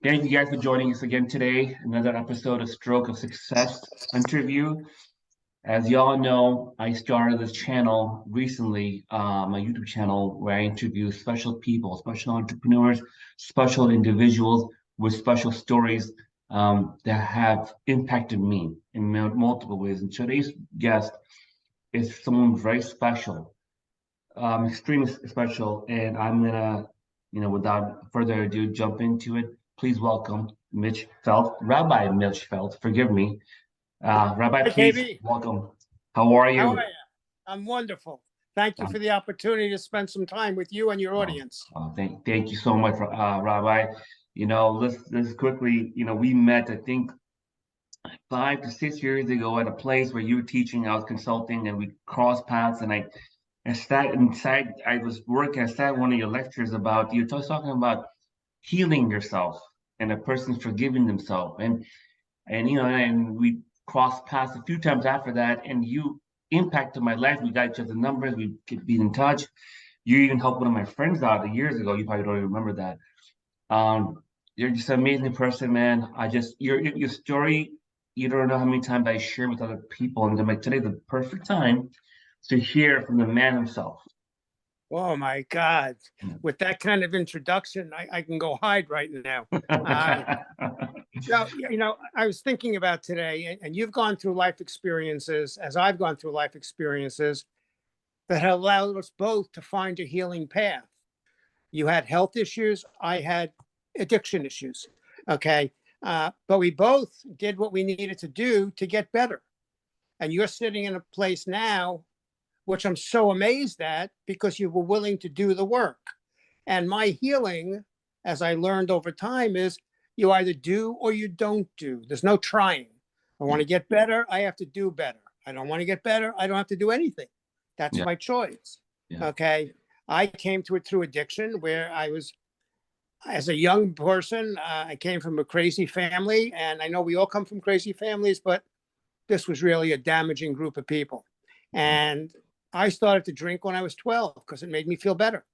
Thank you guys for joining us again today. Another episode of Stroke of Success interview. As y'all know, I started this channel recently, my YouTube channel, where I interview special people, special entrepreneurs, special individuals with special stories that have impacted me in multiple ways. And today's guest is someone very special, extremely special. And I'm gonna, without further ado, jump into it. Please welcome Mitch Feld, Rabbi Mitch Feld. Forgive me. Rabbi, Hi, please KB. welcome. How are How are you? you? I'm wonderful. Thank you Um, for the opportunity to spend some time with you and your oh, audience. thank you so much, Rabbi. Let's quickly. We met, I think, 5 to 6 years ago at a place where you were teaching. I was consulting, and we crossed paths. And I sat inside. I was working. I sat one of your lectures about you talking about healing yourself and a person forgiving themselves. And we crossed paths a few times after that, and you impacted my life. We got each other numbers. We could be in touch. You even helped one of my friends out years ago. You probably don't even remember that. You're just an amazing person, man. Your story. You don't know how many times I share with other people, and I'm like, today's the perfect time to hear from the man himself. Oh my God. With that kind of introduction, I can go hide right now. Uh, I was thinking about today, and you've gone through life experiences, as I've gone through life experiences, that have allowed us both to find a healing path. You had health issues, I had addiction issues. Okay. But we both did what we needed to do to get better. And you're sitting in a place now, which I'm so amazed at because you were willing to do the work. And my healing, as I learned over time, is you either do or you don't do. There's no trying. I want to get better, I have to do better. I don't want to get better, I don't have to do anything. That's Yeah, my choice. yeah. Okay. I came to it through addiction, where I was, as a young person, I came from a crazy family. And I know we all come from crazy families, but this was really a damaging group of people. And I started to drink when I was 12 because it made me feel better.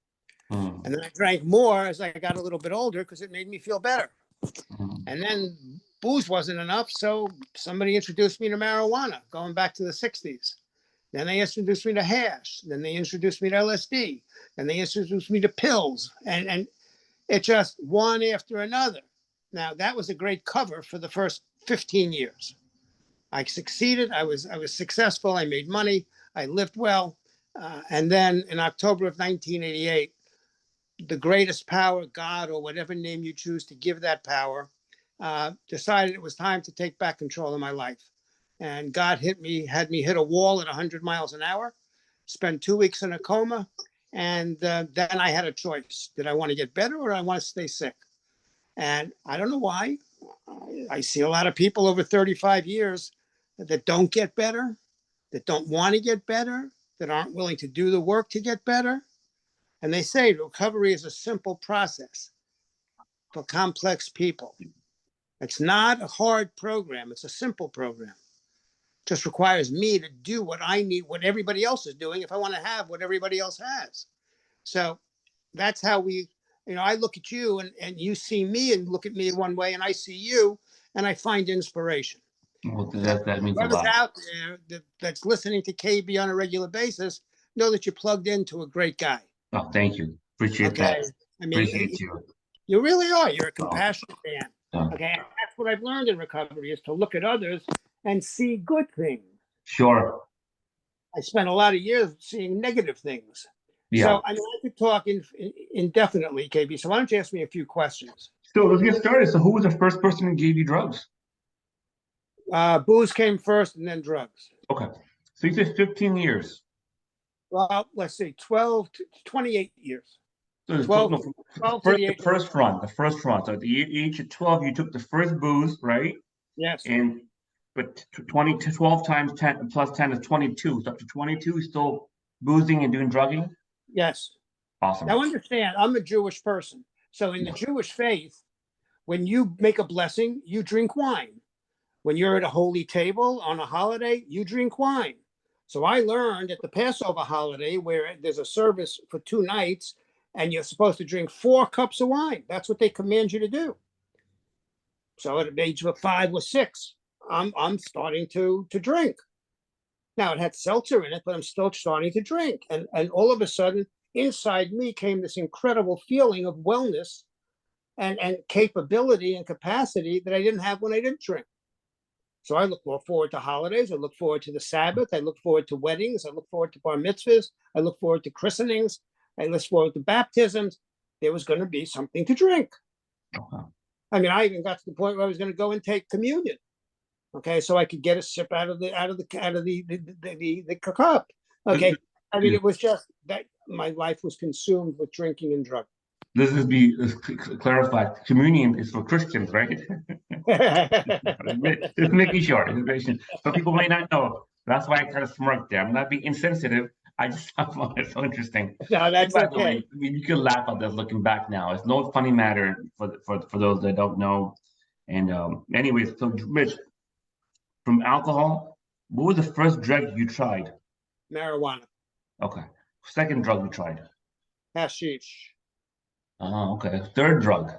Mm, And then I drank more as I got a little bit older because it made me feel better. mm, And then booze wasn't enough. So somebody introduced me to marijuana going back to the 60s. Then they introduced me to hash. Then they introduced me to LSD. Then they introduced me to pills. And it just one after another. Now, that was a great cover for the first 15 years. I succeeded. I was successful. I made money. I lived well. And then in October of 1988, the greatest power, God, or whatever name you choose to give that power, decided it was time to take back control of my life. And God had me hit a wall at 100 miles an hour, spend 2 weeks in a coma. And then I had a choice. Did I want to get better or I want to stay sick? And I don't know why. I see a lot of people over 35 years that don't get better, that don't want to get better, that aren't willing to do the work to get better. And they say recovery is a simple process for complex people. It's not a hard program, it's a simple program. It just requires me to do what I need, what everybody else is doing, if I want to have what everybody else has. So that's how I look at you, and you see me and look at me one way, and I see you, and I find inspiration. well, So that means a whoever's lot. out there that's listening to KB on a regular basis, know that you're plugged into a great guy. Oh, thank you. Appreciate Okay. that. I mean, Appreciate you. you really are. You're a Oh, compassionate man. oh, Okay. And that's what I've learned in recovery, is to look at others and see good things. sure. I spent a lot of years seeing negative things. Yeah. So I mean, I could talk indefinitely, KB. So why don't you ask me a few questions? So let's get started. So who was the first person who gave you drugs? Booze came first and then drugs. Okay. So you said 15 years. Well, let's see, 12 to 28 years. So 12, no, 12 to the the age of first 28. run, the first run. So at the age of 12, you took the first booze, right? Yes. And but 20 to 12 times 10 plus 10 is 22. So up to 22, still boozing and doing drugging. Yes. Awesome. Now understand, I'm a Jewish person. So in the Yeah. Jewish faith, when you make a blessing, you drink wine. When you're at a holy table on a holiday, you drink wine. So I learned at the Passover holiday, where there's a service for 2 nights and you're supposed to drink 4 cups of wine. That's what they command you to do. So at the age of 5 or 6, I'm starting to drink. Now it had seltzer in it, but I'm still starting to drink. And all of a sudden, inside me came this incredible feeling of wellness and capability and capacity that I didn't have when I didn't drink. So I look forward to holidays. I look forward to the Sabbath. I look forward to weddings. I look forward to bar mitzvahs. I look forward to christenings. I look forward to baptisms. There was going to be something to drink. I mean, I even got to the point where I was going to go and take communion. Okay, so I could get a sip out of the cup. Okay, I mean, it was just that my life was consumed with drinking and drugs. This is be clarified. Communion is for Christians, right? Just making sure. Some people may not know. That's why I kind of smirked there. I'm not being insensitive. I just found it so interesting. No, that's By the okay. way, I mean, you can laugh at this looking back now. It's no funny matter for those that don't know. And anyways, so Mitch, from alcohol, what was the first drug you tried? Marijuana, Okay. Second drug you tried. hashish, Okay. Third drug.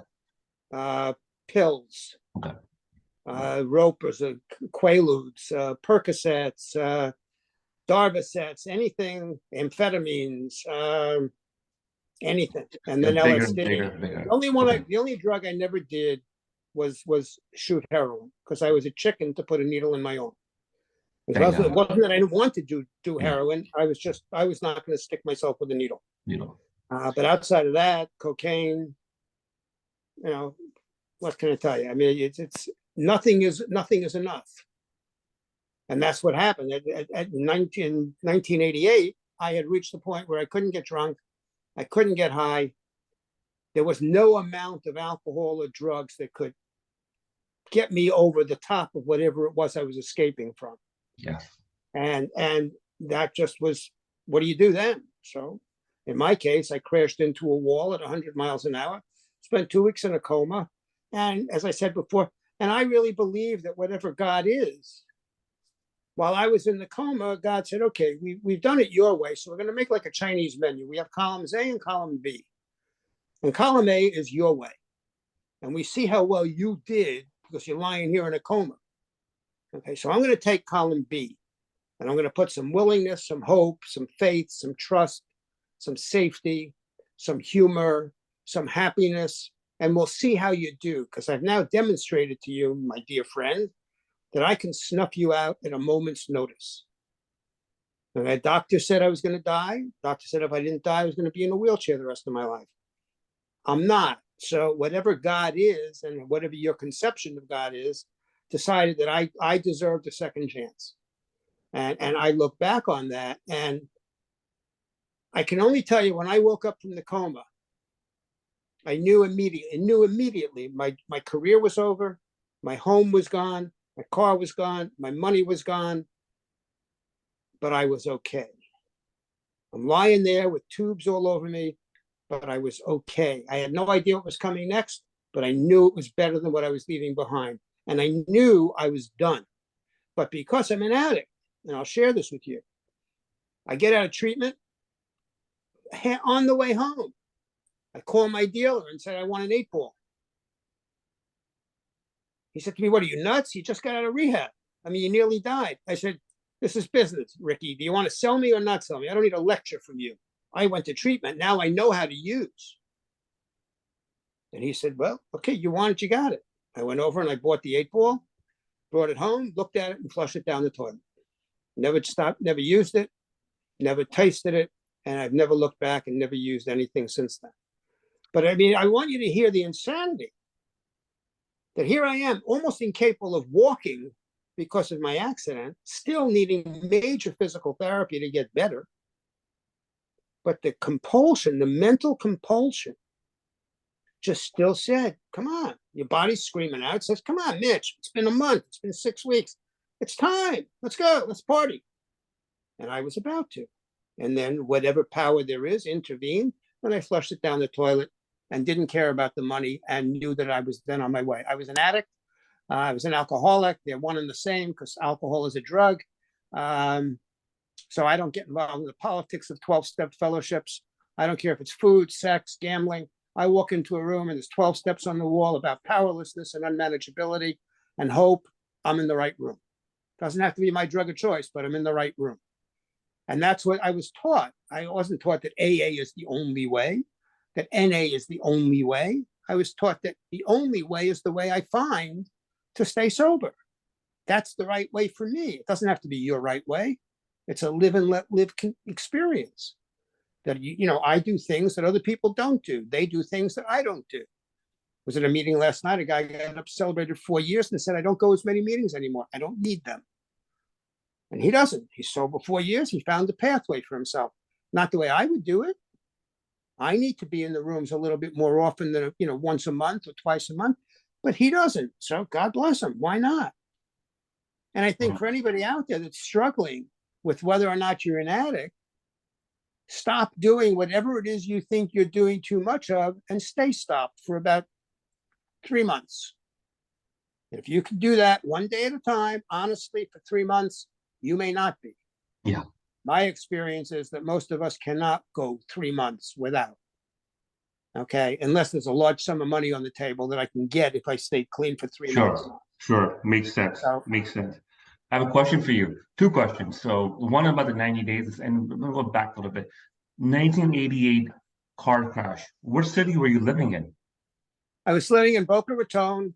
pills, Okay. ropers, quaaludes, Percocets, Darvocets, anything, amphetamines, anything, and then Bigger, LSD. bigger. The only drug I never did was shoot heroin because I was a chicken to put a needle in my own. It wasn't that I didn't want to do heroin. I was not going to stick myself with a needle. But outside of that, cocaine, what can I tell you? I mean, it's nothing is enough. And that's what happened. At 1988, I had reached the point where I couldn't get drunk. I couldn't get high. There was no amount of alcohol or drugs that could get me over the top of whatever it was I was escaping from. Yes. And that just was, what do you do then? So in my case, I crashed into a wall at 100 miles an hour, spent 2 weeks in a coma. And as I said before, and I really believe that whatever God is, while I was in the coma, God said, okay, we've done it your way. So we're going to make like a Chinese menu. We have columns A and column B. And column A is your way. And we see how well you did because you're lying here in a coma. Okay, so I'm going to take column B and I'm going to put some willingness, some hope, some faith, some trust, some safety, some humor, some happiness, and we'll see how you do. Because I've now demonstrated to you, my dear friend, that I can snuff you out at a moment's notice. And the doctor said I was going to die. Doctor said if I didn't die, I was going to be in a wheelchair the rest of my life. I'm not. So whatever God is and whatever your conception of God is, decided that I deserved a second chance. And I look back on that, and I can only tell you when I woke up from the coma, I knew immediately my career was over, my home was gone, my car was gone, my money was gone, but I was okay. I'm lying there with tubes all over me, but I was okay. I had no idea what was coming next, but I knew it was better than what I was leaving behind. And I knew I was done. But because I'm an addict, and I'll share this with you, I get out of treatment. On the way home, I call my dealer and said, I want an 8-ball. He said to me, what are you, nuts? You just got out of rehab. I mean, you nearly died. I said, this is business, Ricky. Do you want to sell me or not sell me? I don't need a lecture from you. I went to treatment. Now I know how to use. And he said, well, okay, you want it, you got it. I went over and I bought the 8-ball, brought it home, looked at it, and flushed it down the toilet. Never stopped, never used it, never tasted it, and I've never looked back and never used anything since then. But I mean, I want you to hear the insanity that here I am, almost incapable of walking because of my accident, still needing major physical therapy to get better. But the compulsion, the mental compulsion, just still said, come on, your body's screaming out. It says, come on, Mitch, it's been a month, it's been 6 weeks. It's time, let's go, let's party. And I was about to. And then whatever power there is intervened, and I flushed it down the toilet and didn't care about the money and knew that I was then on my way. I was an addict. I was an alcoholic. They're one and the same because alcohol is a drug. So I don't get involved in the politics of 12-step fellowships. I don't care if it's food, sex, gambling. I walk into a room and there's 12 steps on the wall about powerlessness and unmanageability and hope. I'm in the right room. Doesn't have to be my drug of choice, but I'm in the right room. And that's what I was taught. I wasn't taught that AA is the only way, that NA is the only way. I was taught that the only way is the way I find to stay sober. That's the right way for me. It doesn't have to be your right way. It's a live and let live experience. That I do things that other people don't do. They do things that I don't do. Was at a meeting last night. A guy got up, celebrated 4 years, and said, "I don't go as many meetings anymore. I don't need them." And he doesn't. He's sober 4 years. He found a pathway for himself. Not the way I would do it. I need to be in the rooms a little bit more often than once a month or twice a month, but he doesn't. So God bless him. Why not? And I think for anybody out there that's struggling with whether or not you're an addict, stop doing whatever it is you think you're doing too much of and stay stopped for about 3 months. If you can do that one day at a time, honestly, for 3 months, you may not be. Yeah. My experience is that most of us cannot go 3 months without. Okay. Unless there's a large sum of money on the table that I can get if I stay clean for 3 months. Sure. Makes sense. Makes sense. I have a question for you. 2 questions. So one about the 90 days, and we'll go back a little bit. 1988 car crash. What city were you living in? I was living in Boca Raton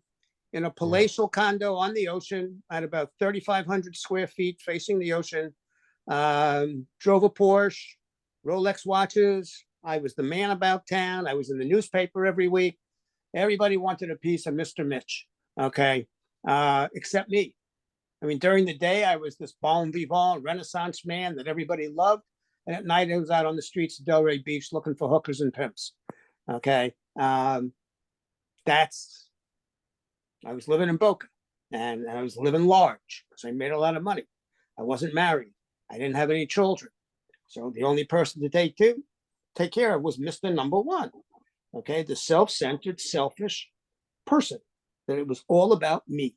in a palatial condo on the ocean at about 3,500 square feet facing the ocean. Drove a Porsche, Rolex watches. I was the man about town. I was in the newspaper every week. Everybody wanted a piece of Mr. Mitch, okay, except me. I mean, during the day, I was this bon vivant Renaissance man that everybody loved. And at night, I was out on the streets of Delray Beach looking for hookers and pimps, okay? I was living in Boca, and I was living large because I made a lot of money. I wasn't married. I didn't have any children. So the only person to take care of was Mr. Number One, okay? The self-centered, selfish person, that it was all about me,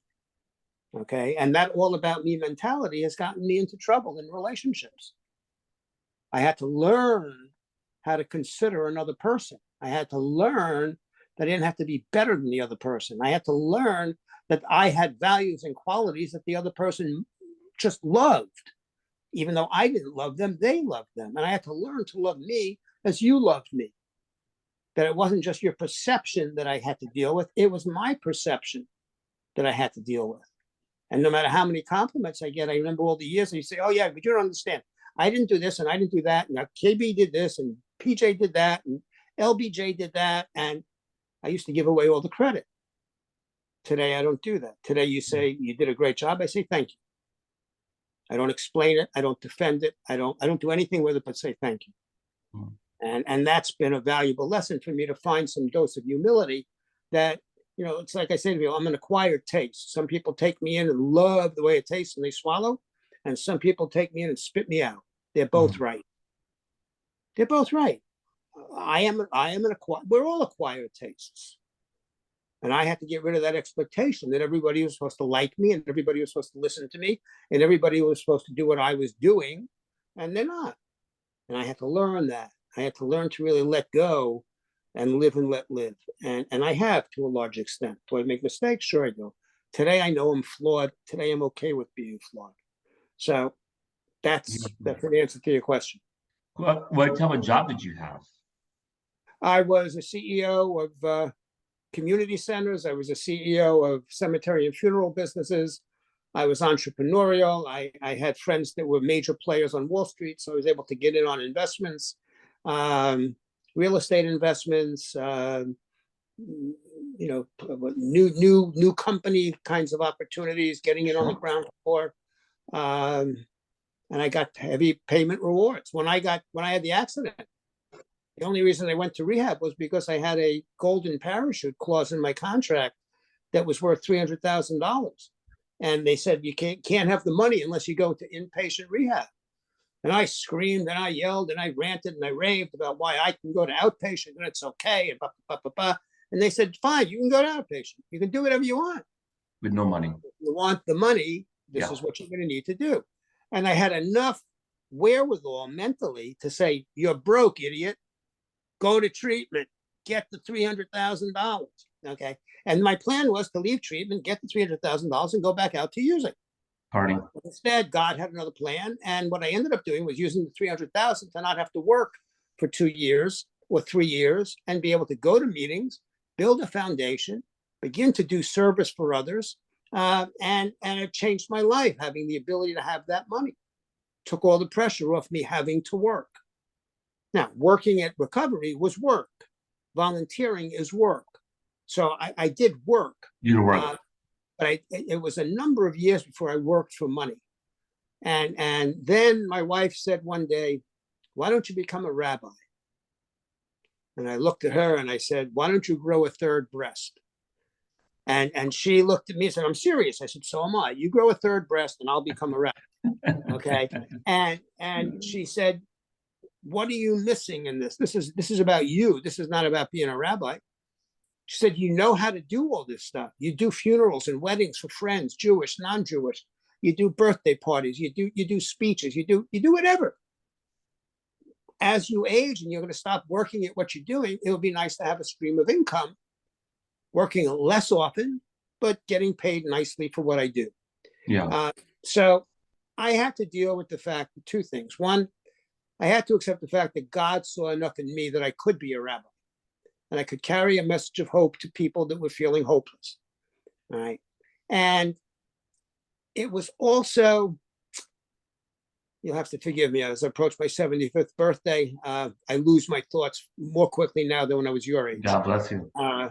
okay? And that all about me mentality has gotten me into trouble in relationships. I had to learn how to consider another person. I had to learn that I didn't have to be better than the other person. I had to learn that I had values and qualities that the other person just loved. Even though I didn't love them, they loved them. And I had to learn to love me as you loved me. That it wasn't just your perception that I had to deal with. It was my perception that I had to deal with. And no matter how many compliments I get, I remember all the years, and you say, "Oh yeah, but you don't understand. I didn't do this and I didn't do that. And KB did this and PJ did that and LBJ did that." And I used to give away all the credit. Today, I don't do that. Today, you say, "You did a great job." I say, "Thank you." I don't explain it. I don't defend it. I don't do anything with it, but say thank you. And that's been a valuable lesson for me, to find some dose of humility that, it's like I say to people, I'm an acquired taste. Some people take me in and love the way it tastes and they swallow. And some people take me in and spit me out. They're both right. They're both right. I am an acquired, we're all acquired tastes. And I had to get rid of that expectation that everybody was supposed to like me and everybody was supposed to listen to me and everybody was supposed to do what I was doing, and they're not. And I had to learn that. I had to learn to really let go and live and let live. And I have, to a large extent. Do I make mistakes? Sure I do. Today I know I'm flawed. Today I'm okay with being flawed. So that's an answer to your question. What type of job did you have? I was a CEO of community centers. I was a CEO of cemetery and funeral businesses. I was entrepreneurial. I had friends that were major players on Wall Street, so I was able to get in on investments, real estate investments, new company kinds of opportunities, getting in on the ground floor, and I got heavy payment rewards. When I had the accident, the only reason I went to rehab was because I had a golden parachute clause in my contract that was worth $300,000. And they said, you can't have the money unless you go to inpatient rehab. And I screamed and I yelled and I ranted and I raved about why I can go to outpatient and it's okay. And, blah, blah, blah, blah. And they said, fine, you can go to outpatient. You can do whatever you want. With no money. If you want the money, this is what you're going to need to do. And I had enough wherewithal mentally to say, you're broke, idiot. Go to treatment. get the $300,000. Okay. And my plan was to leave treatment, get the $300,000 and go back out to using. Party. Instead, God had another plan. And what I ended up doing was using the 300,000 to not have to work for 2 years or 3 years and be able to go to meetings, build a foundation, begin to do service for others. And it changed my life, having the ability to have that money. Took all the pressure off me having to work. Now, working at recovery was work. Volunteering is work. So I did work. You work. But it was a number of years before I worked for money. And then my wife said one day, why don't you become a rabbi? And I looked at her and I said, why don't you grow a third breast? And she looked at me and said, I'm serious. I said, so am I. You grow a third breast and I'll become a rabbi. Okay. And she said, what are you missing in this? This is about you. This is not about being a rabbi. She said, you know how to do all this stuff. You do funerals and weddings for friends, Jewish, non-Jewish. You do birthday parties. You do speeches. You do whatever. As you age and you're going to stop working at what you're doing, it would be nice to have a stream of income, working less often, but getting paid nicely for what I do. Yeah. So I had to deal with the fact of two things. One, I had to accept the fact that God saw enough in me that I could be a rabbi. And I could carry a message of hope to people that were feeling hopeless. All right. And it was also, you'll have to forgive me, as I approach my 75th birthday, I lose my thoughts more quickly now than when I was your age. God bless you. I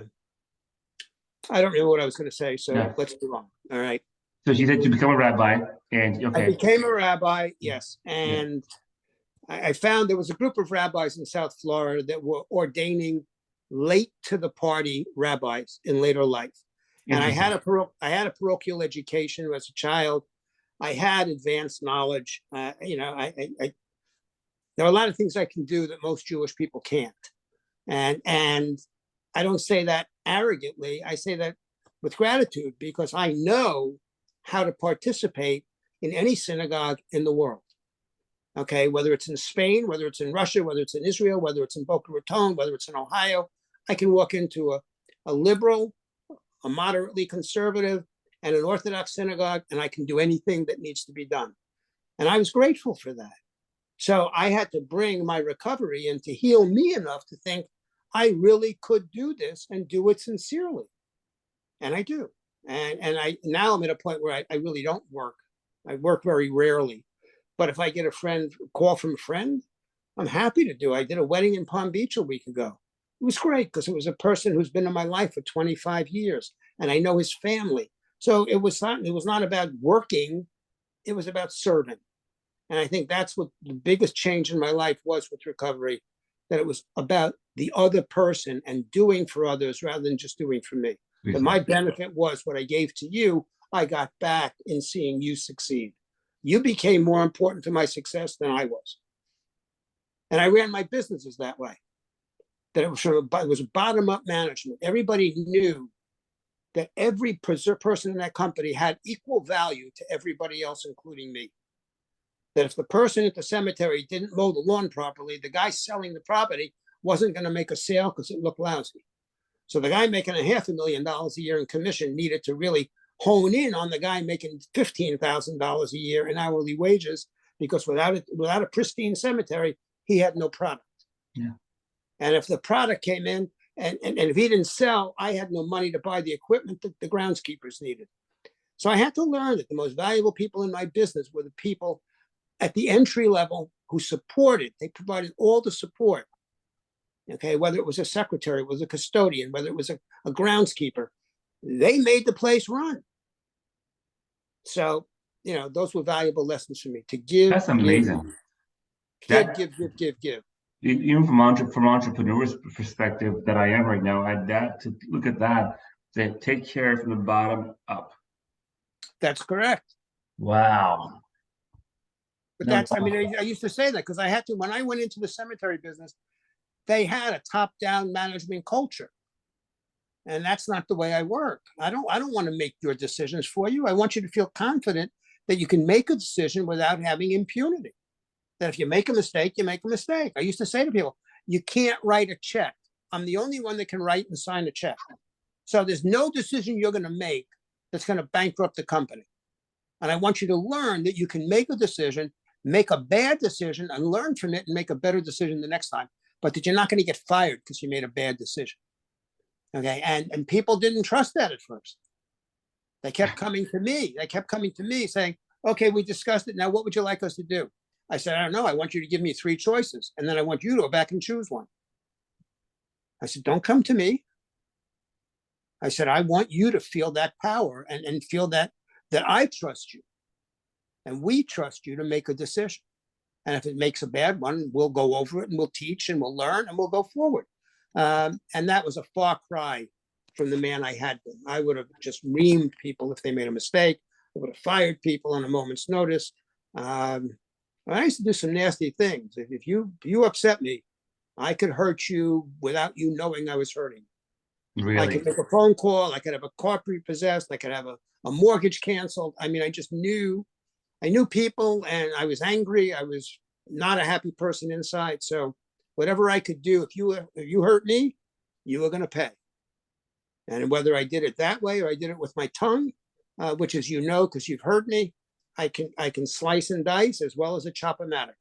don't remember what I was going to say, so Yeah. let's move on. All right. So she said you become a rabbi, and okay. I became a rabbi, yes. And I found there was a group of rabbis in South Florida that were ordaining late to the party rabbis in later life. And I had a parochial education as a child. I had advanced knowledge. There are a lot of things I can do that most Jewish people can't. And I don't say that arrogantly. I say that with gratitude because I know how to participate in any synagogue in the world. Okay, whether it's in Spain, whether it's in Russia, whether it's in Israel, whether it's in Boca Raton, whether it's in Ohio, I can walk into a liberal, a moderately conservative, and an Orthodox synagogue, and I can do anything that needs to be done. And I was grateful for that. So I had to bring my recovery in to heal me enough to think I really could do this and do it sincerely. And I do. And now I'm at a point where I really don't work. I work very rarely. But if I get a call from a friend, I'm happy to do. I did a wedding in Palm Beach a week ago. It was great because it was a person who's been in my life for 25 years and I know his family. So it was not about working. It was about serving. And I think that's what the biggest change in my life was with recovery, that it was about the other person and doing for others rather than just doing for me. But my benefit was what I gave to you, I got back in seeing you succeed. You became more important to my success than I was. And I ran my businesses that way. That it was bottom-up management. Everybody knew that every person in that company had equal value to everybody else, including me. That if the person at the cemetery didn't mow the lawn properly, the guy selling the property wasn't going to make a sale because it looked lousy. So the guy making $500,000 a year in commission needed to really hone in on the guy making $15,000 a year in hourly wages, because without a pristine cemetery, he had no product. Yeah. And if the product came in and if he didn't sell, I had no money to buy the equipment that the groundskeepers needed. So I had to learn that the most valuable people in my business were the people at the entry level who supported. They provided all the support. Okay, whether it was a secretary, it was a custodian, whether it was a groundskeeper, they made the place run. So, those were valuable lessons for me to give. That's amazing. Give. Even from entrepreneur's perspective that I am right now, I had that to look at that, to take care from the bottom up. That's correct. Wow. But I used to say that because I had to, when I went into the cemetery business, they had a top-down management culture. And that's not the way I work. I don't want to make your decisions for you. I want you to feel confident that you can make a decision without having impunity. That if you make a mistake, you make a mistake. I used to say to people, you can't write a check I'm the only one that can write and sign a check. So there's no decision you're going to make that's going to bankrupt the company. And I want you to learn that you can make a decision, make a bad decision, and learn from it and make a better decision the next time, but that you're not going to get fired because you made a bad decision. Okay. And people didn't trust that at first. They kept coming to me. They kept coming to me saying, okay, we discussed it. Now, what would you like us to do? I said, I don't know. I want you to give me 3 choices. And then I want you to go back and choose one. I said, don't come to me. I said, I want you to feel that power and feel that I trust you. And we trust you to make a decision. And if it makes a bad one, we'll go over it and we'll teach and we'll learn and we'll go forward. And that was a far cry from the man I had been. I would have just reamed people if they made a mistake. I would have fired people on a moment's notice. I used to do some nasty things. If you upset me, I could hurt you without you knowing I was hurting. Really? I could make a phone call. I could have a car repossessed. I could have a mortgage canceled. I mean, I knew people and I was angry. I was not a happy person inside. So whatever I could do, if you hurt me, you were going to pay. And whether I did it that way or I did it with my tongue, which is, because you've heard me, I can slice and dice as well as a chop-o-matic.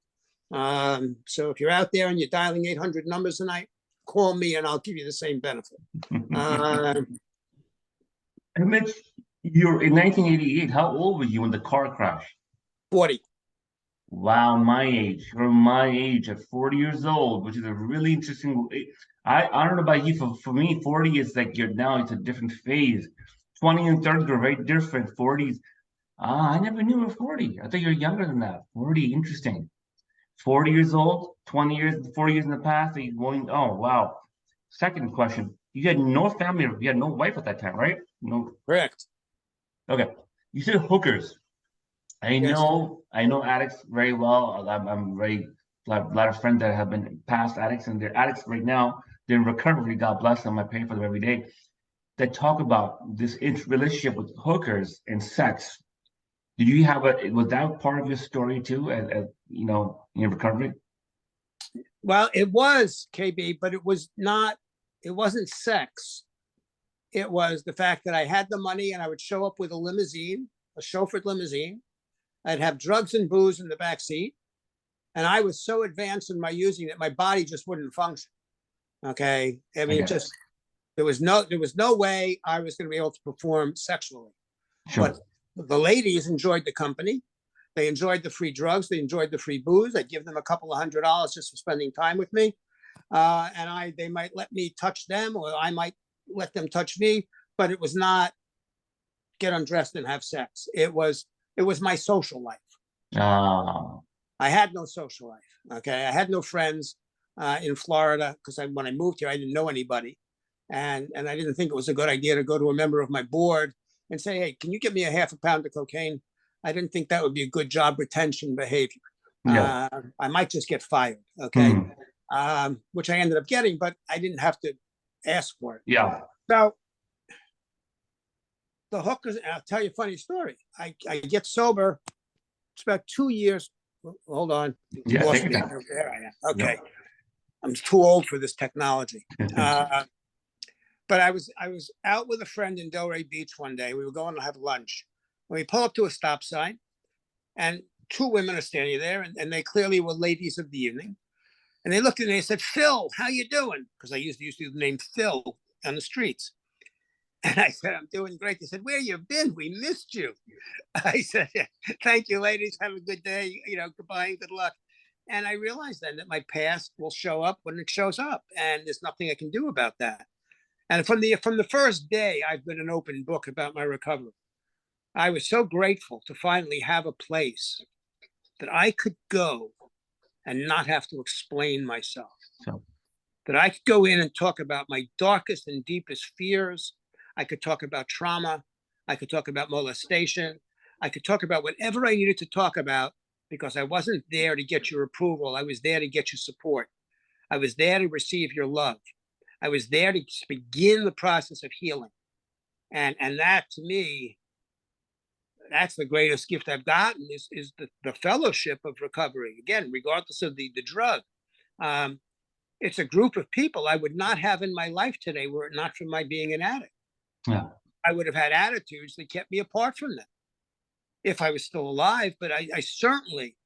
So if you're out there and you're dialing 800 numbers a night, call me and I'll give you the same benefit. And Mitch, you're in 1988. How old were you in the car crash? 40. Wow, my age. You're my age at 40 years old, which is a really interesting. I don't know about you. For me, 40 is like it's a different phase. 20 and 30 are very different. 40s. I never knew you were 40. I thought you were younger than that. 40, interesting. 40 years old, 20 years, 40 years in the past. Are you going? Oh, wow. Second question. You had no family. You had no wife at that time, right? No. Correct. Okay. You said hookers. Yes. I know addicts very well. I'm very a lot of friends that have been past addicts and they're addicts right now. They're in recovery. God bless them. I pray for them every day. That talk about this relationship with hookers and sex. Did you have was that part of your story too, as in your recovery? Well, it was KB, but it wasn't sex. It was the fact that I had the money and I would show up with a limousine, a chauffeured limousine. I'd have drugs and booze in the back seat. And I was so advanced in my using that my body just wouldn't function. Okay. I mean, there was no way I was going to be able to perform sexually. Sure. But the ladies enjoyed the company. They enjoyed the free drugs. They enjoyed the free booze. I'd give them a couple of $100 just for spending time with me. And they might let me touch them or I might let them touch me, but it was not get undressed and have sex. It was my social life. I had no social life. Okay. I had no friends in Florida because when I moved here, I didn't know anybody. And I didn't think it was a good idea to go to a member of my board and say, hey, can you give me a half a pound of cocaine? I didn't think that would be a good job retention behavior. Yeah. I might just get fired. Okay. Which I ended up getting, but I didn't have to ask for it. Yeah. So the hookers, I'll tell you a funny story. I get sober. It's about 2 years. Hold on. Yeah, Lost take me. it down. There I am. Okay. Yeah. I'm too old for this technology. But I was out with a friend in Delray Beach one day. We were going to have lunch. We pull up to a stop sign, and 2 women are standing there, and they clearly were ladies of the evening. And they looked at me and they said, Phil, how you doing? Because I used to use the name Phil on the streets. And I said, I'm doing great. They said, where you been? We missed you. I said, thank you, ladies. Have a good day. Goodbye and good luck. And I realized then that my past will show up when it shows up. And there's nothing I can do about that. And from the first day, I've been an open book about my recovery. I was so grateful to finally have a place that I could go and not have to explain myself. So. That I could go in and talk about my darkest and deepest fears. I could talk about trauma. I could talk about molestation. I could talk about whatever I needed to talk about because I wasn't there to get your approval. I was there to get your support. I was there to receive your love. I was there to begin the process of healing. And that to me, that's the greatest gift I've gotten is the fellowship of recovery. Again, regardless of the drug. It's a group of people I would not have in my life today were it not for my being an addict. Yeah. I would have had attitudes that kept me apart from them if I was still alive, but I certainly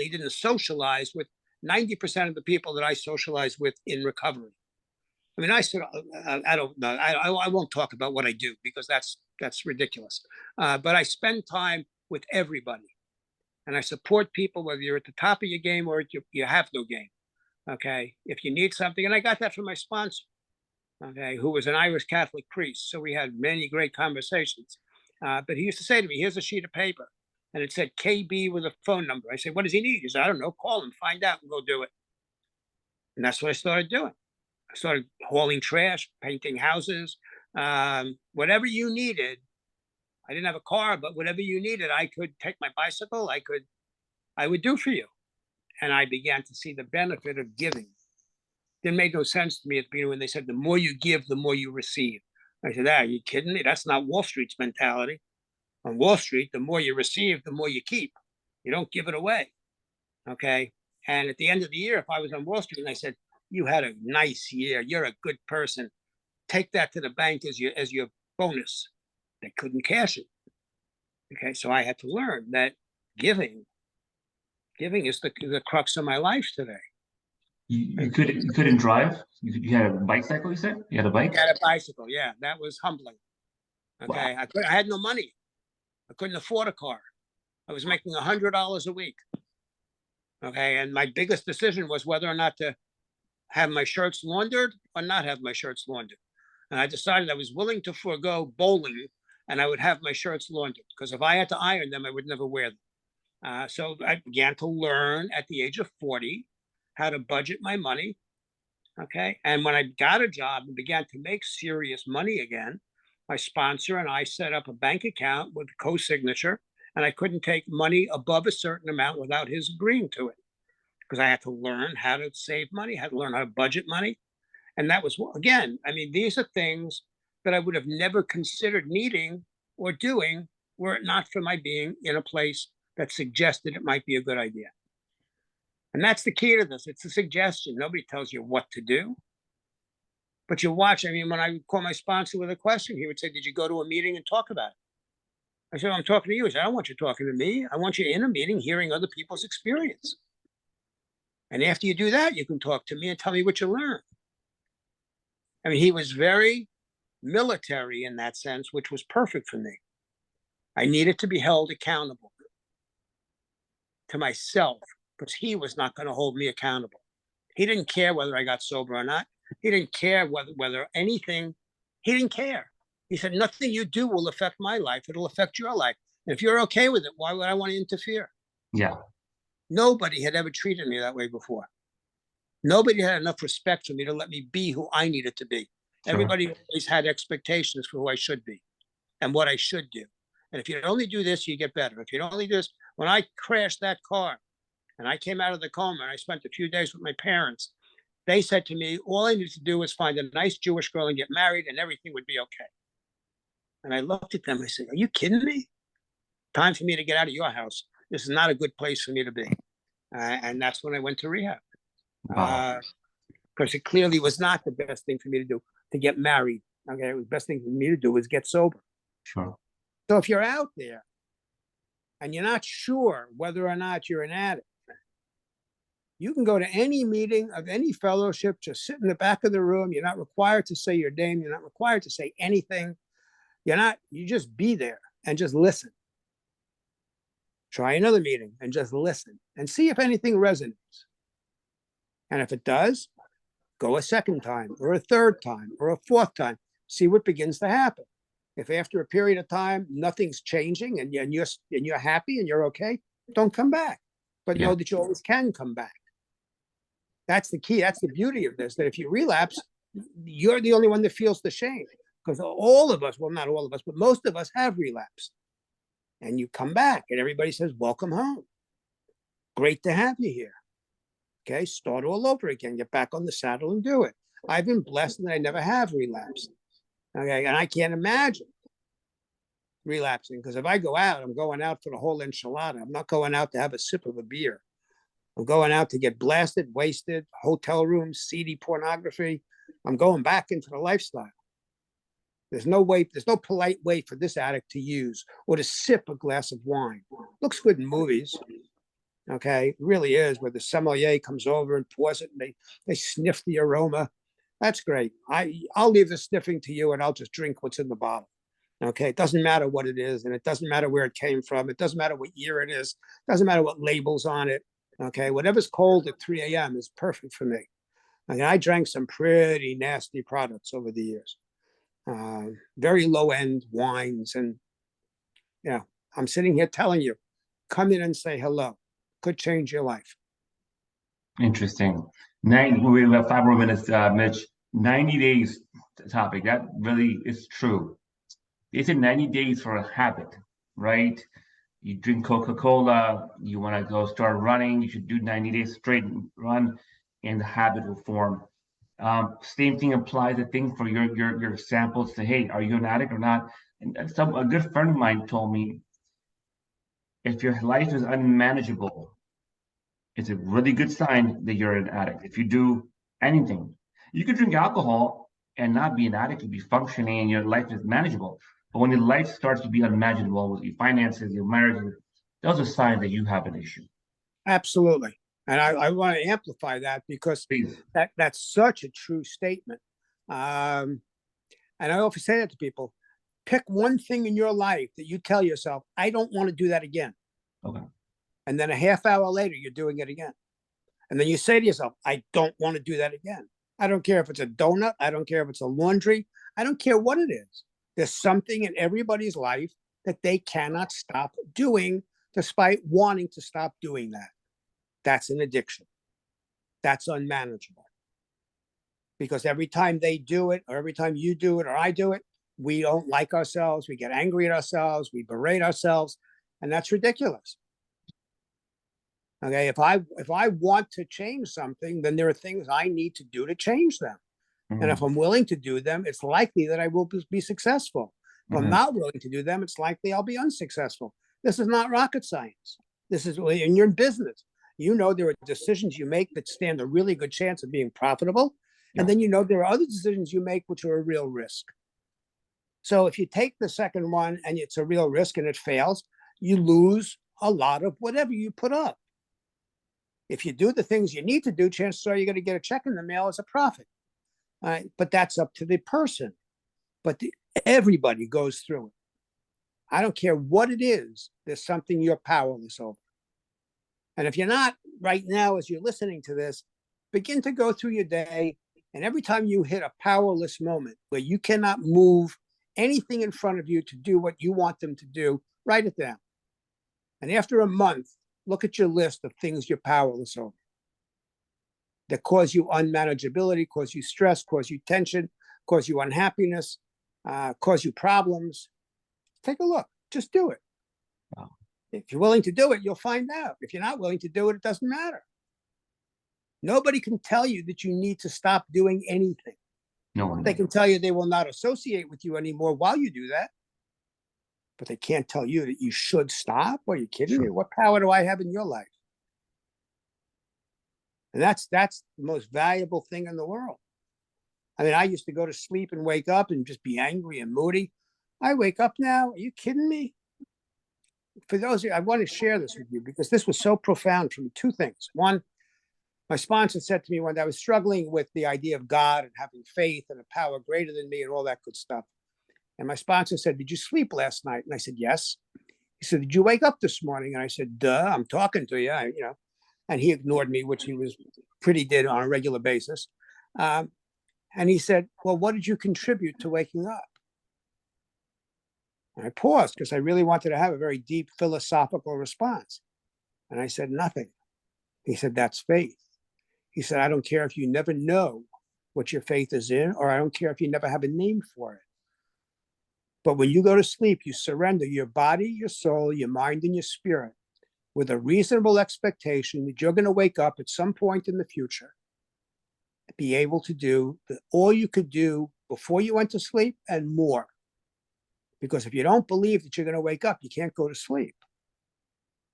didn't socialize with 90% of the people that I socialize with in recovery. I mean, I don't know. I won't talk about what I do because that's ridiculous. But I spend time with everybody, and I support people whether you're at the top of your game or you have no game. Okay, if you need something, and I got that from my sponsor. Okay, who was an Irish Catholic priest, so we had many great conversations. But he used to say to me, "Here's a sheet of paper," and it said KB with a phone number. I said, "What does he need?" He said, "I don't know. Call him, find out, and go do it." And that's what I started doing. I started hauling trash, painting houses, whatever you needed. I didn't have a car, but whatever you needed, I could take my bicycle. I would do for you. And I began to see the benefit of giving. Didn't make no sense to me at the beginning when they said, the more you give, the more you receive. I said, are you kidding me? That's not Wall Street's mentality. On Wall Street, the more you receive, the more you keep. You don't give it away. Okay. And at the end of the year, if I was on Wall Street and I said, you had a nice year, you're a good person, take that to the bank as your bonus. They couldn't cash it. Okay. So I had to learn that giving is the crux of my life today. You couldn't drive. You had a bicycle. You said you had a bike. I had a bicycle. Yeah, that was humbling. Okay, Wow. I had no money. I couldn't afford a car. I was making $100 a week. Okay, and my biggest decision was whether or not to have my shirts laundered or not have my shirts laundered. And I decided I was willing to forego bowling, and I would have my shirts laundered because if I had to iron them, I would never wear them. So I began to learn at the age of 40 how to budget my money. Okay. And when I got a job and began to make serious money again, my sponsor and I set up a bank account with co-signature, and I couldn't take money above a certain amount without his agreeing to it because I had to learn how to save money, had to learn how to budget money. And that was, again, I mean, these are things that I would have never considered needing or doing were it not for my being in a place that suggested it might be a good idea. And that's the key to this. It's a suggestion. Nobody tells you what to do. But you watch. I mean, when I would call my sponsor with a question, he would say, did you go to a meeting and talk about it? I said, I'm talking to you. He said, I don't want you talking to me. I want you in a meeting hearing other people's experience. And after you do that, you can talk to me and tell me what you learned. I mean, he was very military in that sense, which was perfect for me. I needed to be held accountable to myself because he was not going to hold me accountable. He didn't care whether I got sober or not. He didn't care whether anything, he didn't care. He said, nothing you do will affect my life. It'll affect your life. And if you're okay with it, why would I want to interfere? Yeah. Nobody had ever treated me that way before. Nobody had enough respect for me to let me be who I needed to be. Sure. Everybody always had expectations for who I should be and what I should do. And if you only do this, you get better. If you only do this, when I crashed that car and I came out of the coma and I spent a few days with my parents, they said to me, all I need to do is find a nice Jewish girl and get married and everything would be okay. And I looked at them and I said, are you kidding me? Time for me to get out of your house. This is not a good place for me to be. And that's when I went to rehab. Wow. Because it clearly was not the best thing for me to do, to get married. Okay, the best thing for me to do was get sober. Sure. So if you're out there and you're not sure whether or not you're an addict, you can go to any meeting of any fellowship, just sit in the back of the room. You're not required to say your name. You're not required to say anything. You just be there and just listen. Try another meeting and just listen and see if anything resonates. And if it does, go a second time or a third time or a fourth time. See what begins to happen. If after a period of time, nothing's changing and you're happy and you're okay, don't come back. But know that you always can come back. That's the key. That's the beauty of this, that if you relapse, you're the only one that feels the shame. Because all of us, well, not all of us, but most of us have relapsed. And you come back and everybody says, welcome home. Great to have you here. Okay, start all over again. Get back on the saddle and do it. I've been blessed that I never have relapsed. Okay, and I can't imagine relapsing because if I go out, I'm going out for the whole enchilada. I'm not going out to have a sip of a beer. I'm going out to get blasted, wasted, hotel rooms, seedy pornography. I'm going back into the lifestyle. There's no way, there's no polite way for this addict to use or to sip a glass of wine. Looks good in movies. Okay, it really is, where the sommelier comes over and pours it and they sniff the aroma. That's great. I'll leave the sniffing to you and I'll just drink what's in the bottle. Okay, it doesn't matter what it is, and it doesn't matter where it came from. It doesn't matter what year it is. It doesn't matter what label's on it. Okay, whatever's cold at 3 a.m. is perfect for me. I mean, I drank some pretty nasty products over the years, very low end wines, and yeah, I'm sitting here telling you, come in and say hello. Could change your life. Interesting. We have 5 more minutes, Mitch. 90 days topic. That really is true. It's in 90 days for a habit, right? You drink Coca-Cola, you want to go start running, you should do 90 days straight run, and the habit will form. Same thing applies, I think, for your samples. Say, hey, are you an addict or not? And a good friend of mine told me, if your life is unmanageable, it's a really good sign that you're an addict. If you do anything, you could drink alcohol and not be an addict, you be functioning, and your life is manageable. But when your life starts to be unmanageable with your finances, your marriage, those are signs that you have an issue. Absolutely. And I want to amplify that because Please. that's such a true statement. And I often say that to people. Pick one thing in your life that you tell yourself, I don't want to do that again. Okay. And then a half hour later, you're doing it again. And then you say to yourself, I don't want to do that again. I don't care if it's a donut. I don't care if it's a laundry. I don't care what it is. There's something in everybody's life that they cannot stop doing despite wanting to stop doing that. That's an addiction. That's unmanageable. Because every time they do it, or every time you do it, or I do it, we don't like ourselves. We get angry at ourselves. We berate ourselves. And that's ridiculous. Okay, if I want to change something, then there are things I need to do to change them. And if I'm willing to do them, it's likely that I will be successful. If I'm not willing to do them, it's likely I'll be unsuccessful. This is not rocket science. This is in your business. You know there are decisions you make that stand a really good chance of being profitable. Yeah. And then you know there are other decisions you make which are a real risk. So if you take the second one and it's a real risk and it fails, you lose a lot of whatever you put up. If you do the things you need to do, chances are you're going to get a check in the mail as a profit. But that's up to the person. But everybody goes through it. I don't care what it is. There's something you're powerless over. And if you're not right now, as you're listening to this, begin to go through your day. And every time you hit a powerless moment where you cannot move anything in front of you to do what you want them to do, write it down. And after a month, look at your list of things you're powerless over that cause you unmanageability, cause you stress, cause you tension, cause you unhappiness, cause you problems. Take a look. Just do it. Wow. If you're willing to do it, you'll find out. If you're not willing to do it, it doesn't matter. Nobody can tell you that you need to stop doing anything. No one. They can tell you they will not associate with you anymore while you do that. But they can't tell you that you should stop. Are you kidding me? What power do I have in your life? And that's the most valuable thing in the world. I mean, I used to go to sleep and wake up and just be angry and moody. I wake up now. Are you kidding me? For those of you, I want to share this with you because this was so profound for me. Two things. One, my sponsor said to me when I was struggling with the idea of God and having faith and a power greater than me and all that good stuff. And my sponsor said, did you sleep last night? And I said, yes. He said, did you wake up this morning? And I said, duh, I'm talking to you, and he ignored me, which he was pretty did on a regular basis. And he said, well, what did you contribute to waking up? And I paused because I really wanted to have a very deep philosophical response. And I said, nothing. He said, that's faith. He said, I don't care if you never know what your faith is in, or I don't care if you never have a name for it. But when you go to sleep, you surrender your body, your soul, your mind, and your spirit with a reasonable expectation that you're going to wake up at some point in the future, be able to do all you could do before you went to sleep and more. Because if you don't believe that you're going to wake up, you can't go to sleep.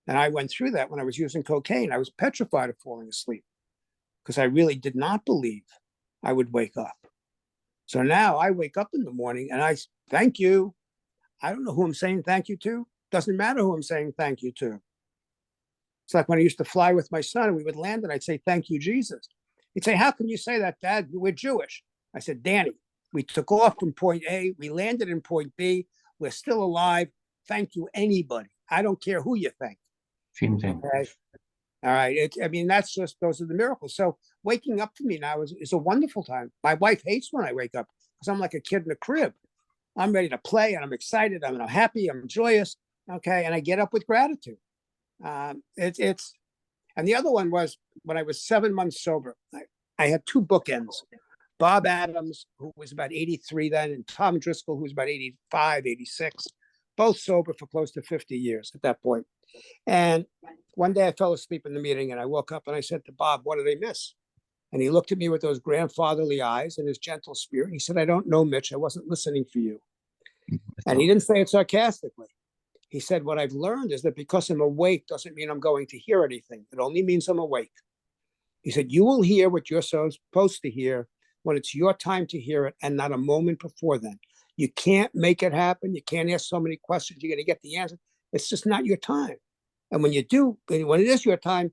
And I went through that when I was using cocaine. I was petrified of falling asleep because I really did not believe I would wake up. So now I wake up in the morning and I thank you. I don't know who I'm saying thank you to. Doesn't matter who I'm saying thank you to. It's like when I used to fly with my son and we would land and I'd say, thank you, Jesus. He'd say, how can you say that, Dad? We're Jewish. I said, Danny, we took off from point A. We landed in point B. We're still alive. Thank you, anybody. I don't care who you thank. Same thing. Okay. All right. I mean, that's just, those are the miracles. So waking up for me now is a wonderful time. My wife hates when I wake up because I'm like a kid in a crib. I'm ready to play and I'm excited. I'm happy. I'm joyous. Okay. And I get up with gratitude. And the other one was when I was 7 months sober, I had two bookends. Bob Adams, who was about 83 then, and Tom Driscoll, who was about 85, 86, both sober for close to 50 years at that point. And one day I fell asleep in the meeting and I woke up and I said to Bob, what did I miss? And he looked at me with those grandfatherly eyes and his gentle spirit. He said, I don't know, Mitch. I wasn't listening for you. And he didn't say it sarcastically. He said, what I've learned is that because I'm awake doesn't mean I'm going to hear anything. It only means I'm awake. He said, you will hear what you're supposed to hear when it's your time to hear it and not a moment before then. You can't make it happen. You can't ask so many questions. You're going to get the answer. It's just not your time. And when you do, when it is your time,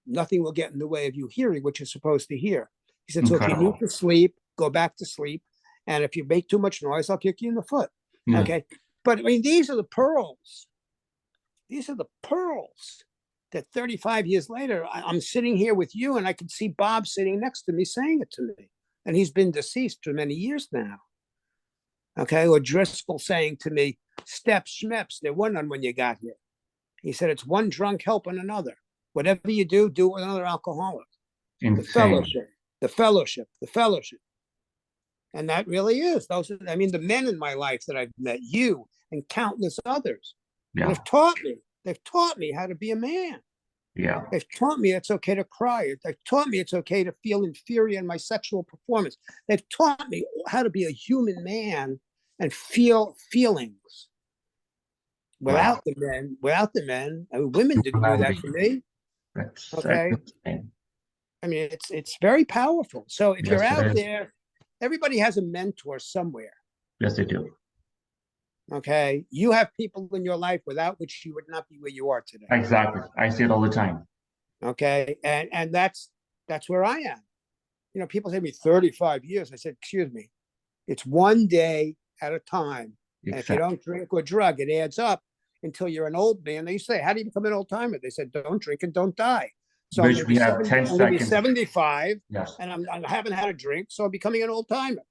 nothing will get in the way of you hearing what you're supposed to hear. He said, so if you need to sleep, go back to sleep. And if you make too much noise, I'll kick you in the foot. Yeah. Okay. But I mean, these are the pearls. These are the pearls that 35 years later, I'm sitting here with you and I can see Bob sitting next to me saying it to me. And he's been deceased for many years now. Okay. Or Driscoll saying to me, step schmeps, there were none when you got here. He said, it's one drunk helping another. Whatever you do, do it with another alcoholic. The fellowship, the fellowship, the fellowship. And that really is. Those are, I mean, the men in my life that I've met, you and countless others, they've taught me how to be a man. Yeah. They've taught me it's okay to cry. They've taught me it's okay to feel inferior in my sexual performance. They've taught me how to be a human man and feel feelings. Without the men, I mean, women didn't do that for me. Okay. I mean, it's very powerful. So if you're out there, everybody has a mentor somewhere. Yes, they do. Okay. You have people in your life without which you would not be where you are today. Exactly. I see it all the time. Okay. And that's where I am. You know, people say to me 35 years. I said, excuse me, it's one day at a time. Exactly. And if you don't drink or drug, it adds up until you're an old man. They say, how do you become an old timer? They said, don't drink and don't die. So Rich, I'm going to be 75 yes. and I haven't had a drink. So I'm becoming an old timer.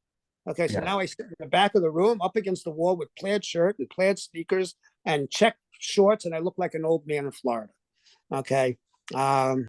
Okay. So now I sit in the back of the room up against the wall with plaid shirt and plaid sneakers and check shorts. And I look like an old man in Florida. Okay.